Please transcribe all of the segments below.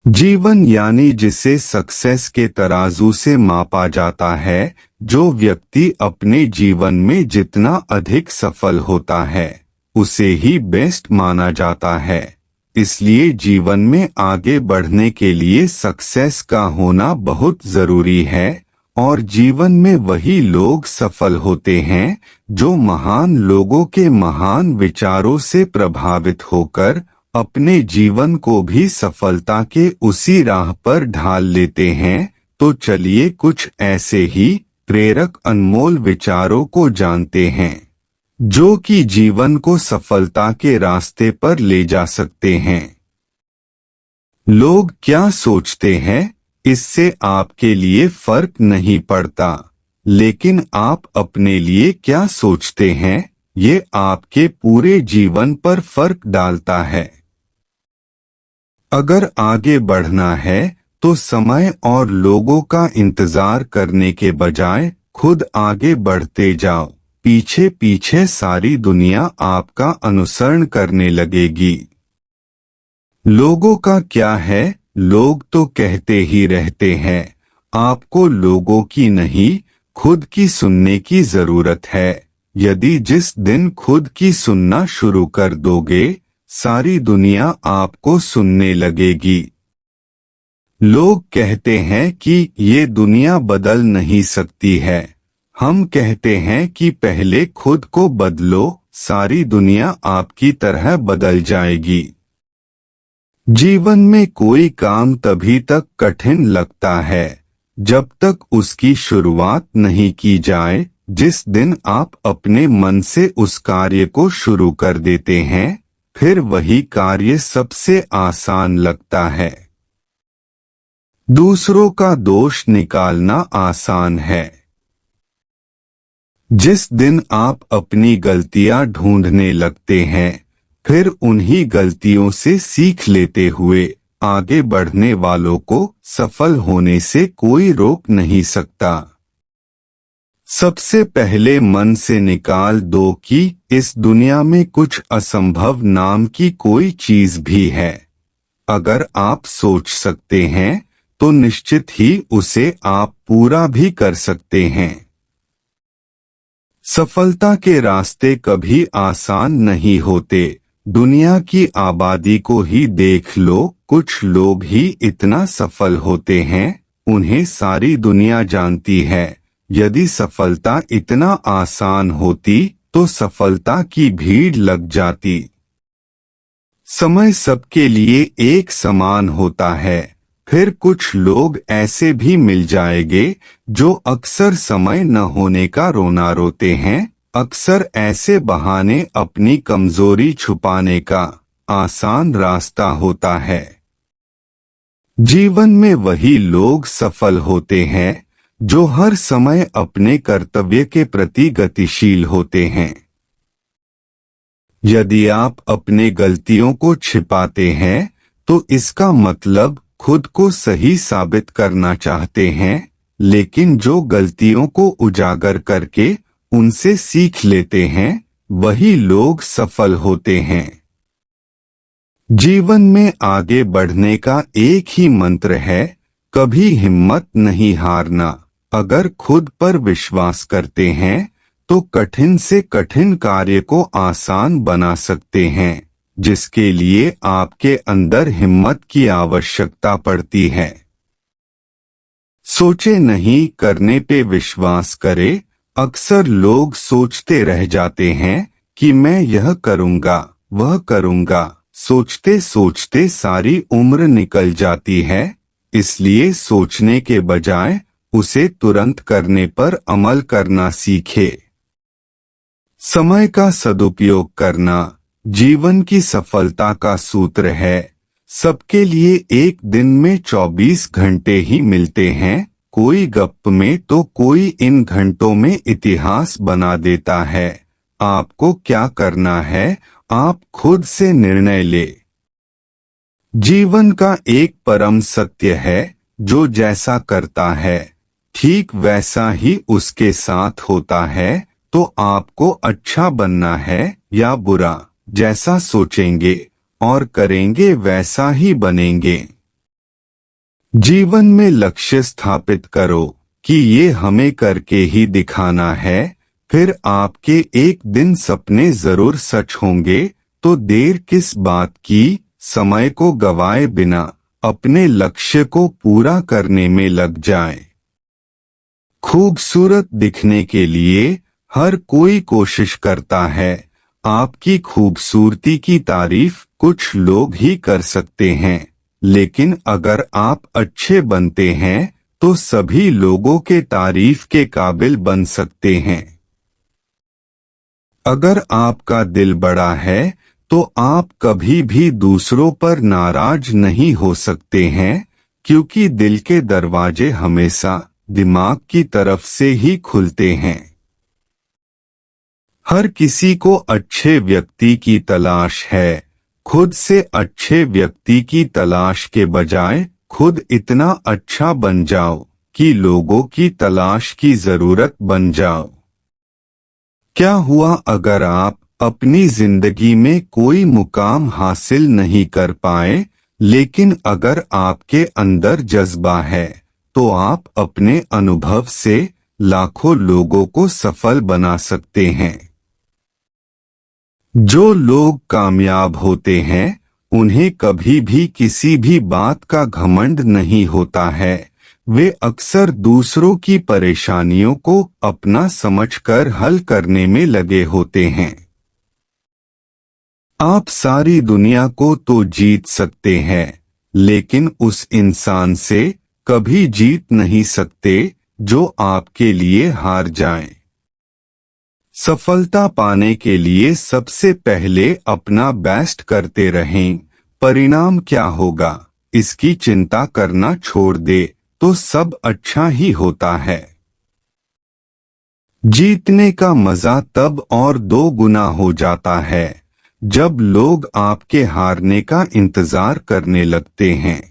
जीवन यानी जिसे सक्सेस के तराजू से मापा जाता है। जो व्यक्ति अपने जीवन में जितना अधिक सफल होता है उसे ही बेस्ट माना जाता है। इसलिए जीवन में आगे बढ़ने के लिए सक्सेस का होना बहुत जरूरी है। और जीवन में वही लोग सफल होते हैं जो महान लोगों के महान विचारों से प्रभावित होकर अपने जीवन को भी सफलता के उसी राह पर ढाल लेते हैं। तो चलिए कुछ ऐसे ही प्रेरक अनमोल विचारों को जानते हैं जो कि जीवन को सफलता के रास्ते पर ले जा सकते हैं। लोग क्या सोचते हैं इससे आपके लिए फर्क नहीं पड़ता, लेकिन आप अपने लिए क्या सोचते हैं ये आपके पूरे जीवन पर फर्क डालता है। अगर आगे बढ़ना है तो समय और लोगों का इंतजार करने के बजाय खुद आगे बढ़ते जाओ। पीछे पीछे सारी दुनिया आपका अनुसरण करने लगेगी। लोगों का क्या है, लोग तो कहते ही रहते हैं। आपको लोगों की नहीं खुद की सुनने की जरूरत है। यदि जिस दिन खुद की सुनना शुरू कर दोगे सारी दुनिया आपको सुनने लगेगी। लोग कहते हैं कि ये दुनिया बदल नहीं सकती है। हम कहते हैं कि पहले खुद को बदलो, सारी दुनिया आपकी तरह बदल जाएगी। जीवन में कोई काम तभी तक कठिन लगता है जब तक उसकी शुरुआत नहीं की जाए। जिस दिन आप अपने मन से उस कार्य को शुरू कर देते हैं फिर वही कार्य सबसे आसान लगता है। दूसरों का दोष निकालना आसान है। जिस दिन आप अपनी गलतियां ढूंढने लगते हैं फिर उन्हीं गलतियों से सीख लेते हुए आगे बढ़ने वालों को सफल होने से कोई रोक नहीं सकता। सबसे पहले मन से निकाल दो कि इस दुनिया में कुछ असंभव नाम की कोई चीज भी है। अगर आप सोच सकते हैं तो निश्चित ही उसे आप पूरा भी कर सकते हैं। सफलता के रास्ते कभी आसान नहीं होते। दुनिया की आबादी को ही देख लो, कुछ लोग ही इतना सफल होते हैं उन्हें सारी दुनिया जानती है। यदि सफलता इतना आसान होती तो सफलता की भीड़ लग जाती। समय सबके लिए एक समान होता है। फिर कुछ लोग ऐसे भी मिल जाएंगे जो अक्सर समय न होने का रोना रोते हैं। अक्सर ऐसे बहाने अपनी कमजोरी छुपाने का आसान रास्ता होता है। जीवन में वही लोग सफल होते हैं जो हर समय अपने कर्तव्य के प्रति गतिशील होते हैं। यदि आप अपने गलतियों को छिपाते हैं तो इसका मतलब खुद को सही साबित करना चाहते हैं। लेकिन जो गलतियों को उजागर करके उनसे सीख लेते हैं वही लोग सफल होते हैं। जीवन में आगे बढ़ने का एक ही मंत्र है, कभी हिम्मत नहीं हारना। अगर खुद पर विश्वास करते हैं तो कठिन से कठिन कार्य को आसान बना सकते हैं, जिसके लिए आपके अंदर हिम्मत की आवश्यकता पड़ती है। सोचे नहीं करने पे विश्वास करें। अक्सर लोग सोचते रह जाते हैं कि मैं यह करूंगा वह करूंगा, सोचते सोचते सारी उम्र निकल जाती है। इसलिए सोचने के बजाय उसे तुरंत करने पर अमल करना सीखे। समय का सदुपयोग करना जीवन की सफलता का सूत्र है। सबके लिए एक दिन में 24 घंटे ही मिलते हैं। कोई गप में तो कोई इन घंटों में इतिहास बना देता है। आपको क्या करना है आप खुद से निर्णय ले। जीवन का एक परम सत्य है, जो जैसा करता है ठीक वैसा ही उसके साथ होता है। तो आपको अच्छा बनना है या बुरा, जैसा सोचेंगे और करेंगे वैसा ही बनेंगे। जीवन में लक्ष्य स्थापित करो कि ये हमें करके ही दिखाना है, फिर आपके एक दिन सपने जरूर सच होंगे। तो देर किस बात की, समय को गवाए बिना अपने लक्ष्य को पूरा करने में लग जाएं। खूबसूरत दिखने के लिए हर कोई कोशिश करता है। आपकी खूबसूरती की तारीफ कुछ लोग ही कर सकते हैं, लेकिन अगर आप अच्छे बनते हैं तो सभी लोगों के तारीफ के काबिल बन सकते हैं। अगर आपका दिल बड़ा है तो आप कभी भी दूसरों पर नाराज नहीं हो सकते हैं, क्योंकि दिल के दरवाजे हमेशा दिमाग की तरफ से ही खुलते हैं। हर किसी को अच्छे व्यक्ति की तलाश है। खुद से अच्छे व्यक्ति की तलाश के बजाय खुद इतना अच्छा बन जाओ कि लोगों की तलाश की जरूरत बन जाओ। क्या हुआ अगर आप अपनी जिंदगी में कोई मुकाम हासिल नहीं कर पाए, लेकिन अगर आपके अंदर जज्बा है तो आप अपने अनुभव से लाखों लोगों को सफल बना सकते हैं। जो लोग कामयाब होते हैं उन्हें कभी भी किसी भी बात का घमंड नहीं होता है। वे अक्सर दूसरों की परेशानियों को अपना समझकर हल करने में लगे होते हैं। आप सारी दुनिया को तो जीत सकते हैं, लेकिन उस इंसान से कभी जीत नहीं सकते जो आपके लिए हार जाए। सफलता पाने के लिए सबसे पहले अपना बेस्ट करते रहें। परिणाम क्या होगा इसकी चिंता करना छोड़ दे तो सब अच्छा ही होता है। जीतने का मजा तब और 2 गुना हो जाता है जब लोग आपके हारने का इंतजार करने लगते हैं।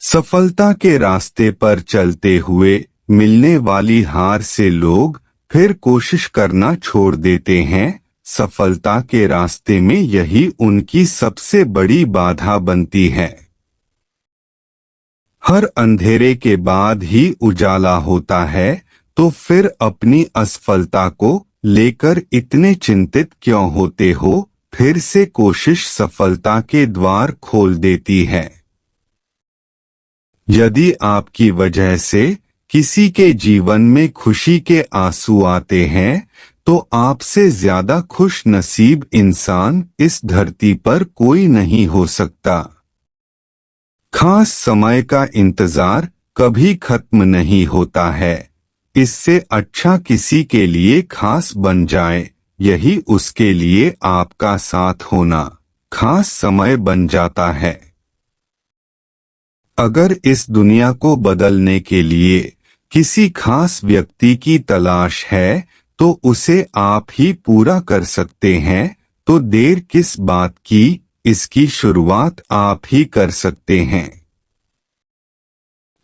सफलता के रास्ते पर चलते हुए मिलने वाली हार से लोग फिर कोशिश करना छोड़ देते हैं। सफलता के रास्ते में यही उनकी सबसे बड़ी बाधा बनती है। हर अंधेरे के बाद ही उजाला होता है, तो फिर अपनी असफलता को लेकर इतने चिंतित क्यों होते हो? फिर से कोशिश सफलता के द्वार खोल देती है। यदि आपकी वजह से किसी के जीवन में खुशी के आंसू आते हैं तो आपसे ज्यादा खुश नसीब इंसान इस धरती पर कोई नहीं हो सकता। खास समय का इंतजार कभी खत्म नहीं होता है। इससे अच्छा किसी के लिए खास बन जाए, यही उसके लिए आपका साथ होना खास समय बन जाता है। अगर इस दुनिया को बदलने के लिए किसी खास व्यक्ति की तलाश है तो उसे आप ही पूरा कर सकते हैं। तो देर किस बात की, इसकी शुरुआत आप ही कर सकते हैं।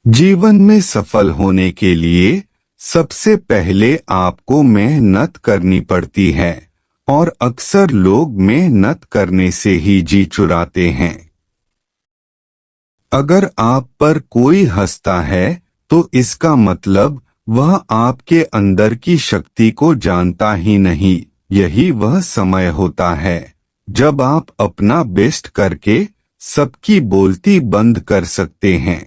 जीवन में सफल होने के लिए सबसे पहले आपको मेहनत करनी पड़ती है, और अक्सर लोग मेहनत करने से ही जी चुराते हैं। अगर आप पर कोई हंसता है तो इसका मतलब वह आपके अंदर की शक्ति को जानता ही नहीं। यही वह समय होता है जब आप अपना बेस्ट करके सबकी बोलती बंद कर सकते हैं।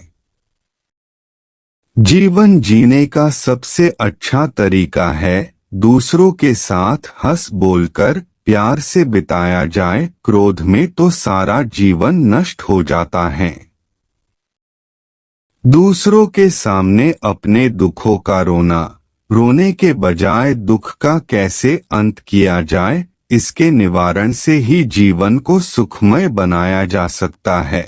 जीवन जीने का सबसे अच्छा तरीका है दूसरों के साथ हंस बोलकर प्यार से बिताया जाए। क्रोध में तो सारा जीवन नष्ट हो जाता है। दूसरों के सामने अपने दुखों का रोने के बजाय दुख का कैसे अंत किया जाए, इसके निवारण से ही जीवन को सुखमय बनाया जा सकता है।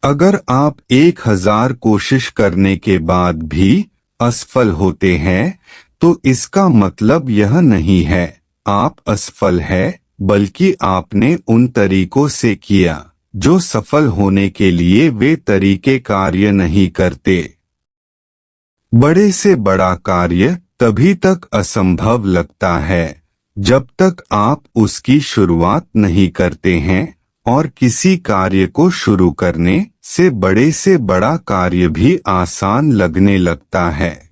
अगर आप 1000 कोशिश करने के बाद भी असफल होते हैं तो इसका मतलब यह नहीं है आप असफल है, बल्कि आपने उन तरीकों से किया जो सफल होने के लिए वे तरीके कार्य नहीं करते। बड़े से बड़ा कार्य तभी तक असंभव लगता है जब तक आप उसकी शुरुआत नहीं करते हैं, और किसी कार्य को शुरू करने से बड़ा कार्य भी आसान लगने लगता है।